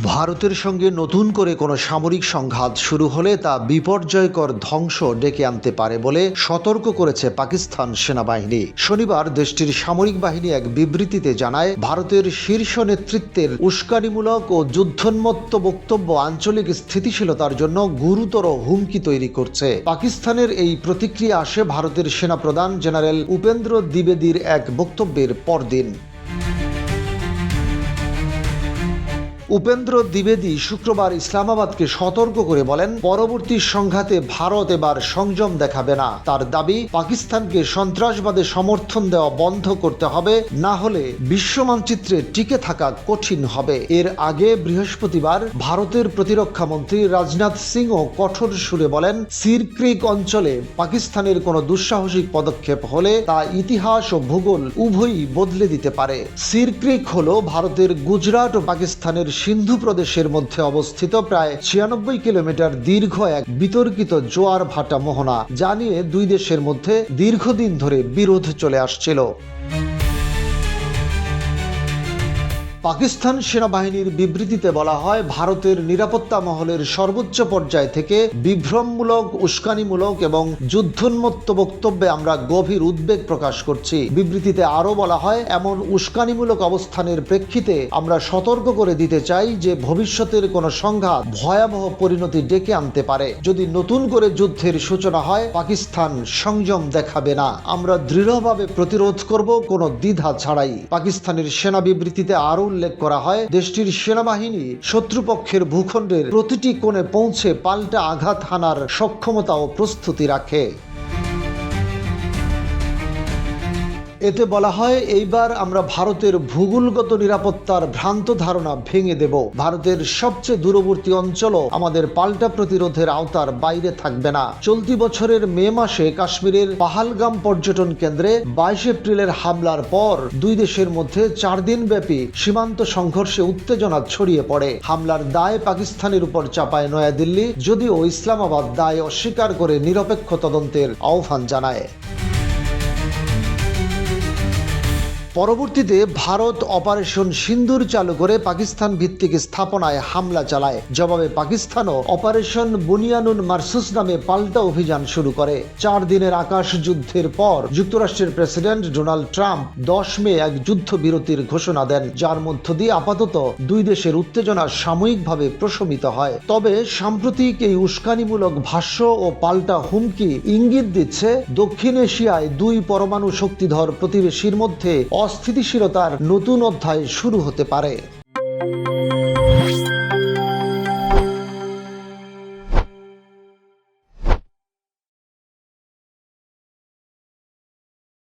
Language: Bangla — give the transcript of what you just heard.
ভারতের সঙ্গে নতুন করে কোনো সামরিক সংঘাত শুরু হলে তা বিপর্যয়কর ধ্বংস ডেকে আনতে পারে বলে সতর্ক করেছে পাকিস্তান সেনাবাহিনী। শনিবার দেশটির সামরিক বাহিনী এক বিবৃতিতে জানায়, ভারতের শীর্ষ নেতৃত্বের উস্কানিমূলক ও যুদ্ধোন্মত্ত বক্তব্য আঞ্চলিক স্থিতিশীলতার জন্য গুরুতর হুমকি তৈরি করছে। পাকিস্তানের এই প্রতিক্রিয়া আসে ভারতের সেনাপ্রধান জেনারেল উপেন্দ্র দ্বিবেদীর এক বক্তব্যের পরদিন। উপেন্দ্র দ্বিবেদী শুক্রবার ইসলামাবাদকে সতর্ক করে বলেন, পরবর্তী সংঘাতে ভারত এবার সংযম দেখাবে না। তার দাবি, পাকিস্তানকে সন্ত্রাসবাদে সমর্থন দেওয়া বন্ধ করতে হবে, না হলে বিশ্ব মানচিত্রে টিকে থাকা কঠিন হবে। এর আগে বৃহস্পতিবার ভারতের প্রতিরক্ষা মন্ত্রী রাজনাথ সিংও কঠোর সুরে বলেন, সির ক্রিক অঞ্চলে পাকিস্তানের কোনো দুঃসাহসিক পদক্ষেপ হলে তা ইতিহাস ও ভূগোল উভয়ই বদলে দিতে পারে। সির ক্রিক হলো ভারতের গুজরাট ও পাকিস্তানের সিন্ধু প্রদেশের মধ্যে অবস্থিত প্রায় 96 কিলোমিটার দীর্ঘ এক বিতর্কিত জোয়ার ভাটা মোহনা, যা নিয়ে দুই দেশের মধ্যে দীর্ঘদিন ধরে বিরোধ চলে আসছিল। পাকিস্তান সেনাবাহিনীর বিবৃতিতে বলা হয়, ভারতের নিরাপত্তা মহলের সর্বোচ্চ পর্যায় থেকে বিভ্রমমূলক, উস্কানিমূলক এবং যুদ্ধোন্মত্ত বক্তব্যে আমরা গভীর উদ্বেগ প্রকাশ করছি। বিবৃতিতে আরও বলা হয়, এমন উস্কানিমূলক অবস্থানের প্রেক্ষিতে আমরা সতর্ক করে দিতে চাই যে ভবিষ্যতের কোনো সংঘাত ভয়াবহ পরিণতি ডেকে আনতে পারে। যদি নতুন করে যুদ্ধের সূচনা হয়, পাকিস্তান সংযম দেখাবে না। আমরা দৃঢ়ভাবে প্রতিরোধ করব, কোনো দ্বিধা ছাড়াই। পাকিস্তানের সেনা বিবৃতিতে আরও উল্লেখ করা হয়, দেশটির সেনাবাহিনী শত্রুপক্ষের ভূখণ্ডের প্রতিটি কোণে পৌঁছে পাল্টা আঘাত হানার সক্ষমতা ও প্রস্তুতি রাখে। এতে বলা হয়, এইবার আমরা ভারতের ভূগোলগত নিরাপত্তার ভ্রান্ত ধারণা ভেঙে দেব। ভারতের সবচেয়ে দূরবর্তী অঞ্চলও আমাদের পাল্টা প্রতিরোধের আওতার বাইরে থাকবে না। চলতি বছরের মে মাসে কাশ্মীরের পাহালগাম পর্যটন কেন্দ্রে 22 এপ্রিলের হামলার পর দুই দেশের মধ্যে 4 দিন ব্যাপী সীমান্ত সংঘর্ষে উত্তেজনা ছড়িয়ে পড়ে। হামলার দায় পাকিস্তানের উপর চাপায় নয়াদিল্লি, যদিও ইসলামাবাদ দায় অস্বীকার করে নিরপেক্ষ তদন্তের আহ্বান জানায়। পরবর্তীতে ভারত অপারেশন সিন্দুর চালু করে পাকিস্তান ভিত্তিক স্থাপনায় হামলা চালায়। জবাবে পাকিস্তানও অপারেশন বুনিয়ানুন মারসুস নামে পাল্টা অভিযান শুরু করে। 4 দিনের আকাশ যুদ্ধের পর যুক্তরাষ্ট্রের প্রেসিডেন্ট ডোনাল্ড ট্রাম্প 10 মে এক যুদ্ধবিরতির ঘোষণা দেন, যার মধ্য দিয়ে আপাতত দুই দেশের উত্তেজনা সাময়িকভাবে প্রশমিত হয়। তবে সাম্প্রতিক এই উস্কানিমূলক ভাষ্য ও পাল্টা হুমকি ইঙ্গিত দিচ্ছে, দক্ষিণ এশিয়ায় দুই পরমাণু শক্তিধর প্রতিবেশীর মধ্যে অস্থিতিশীলতার নতুন অধ্যায় শুরু হতে পারে।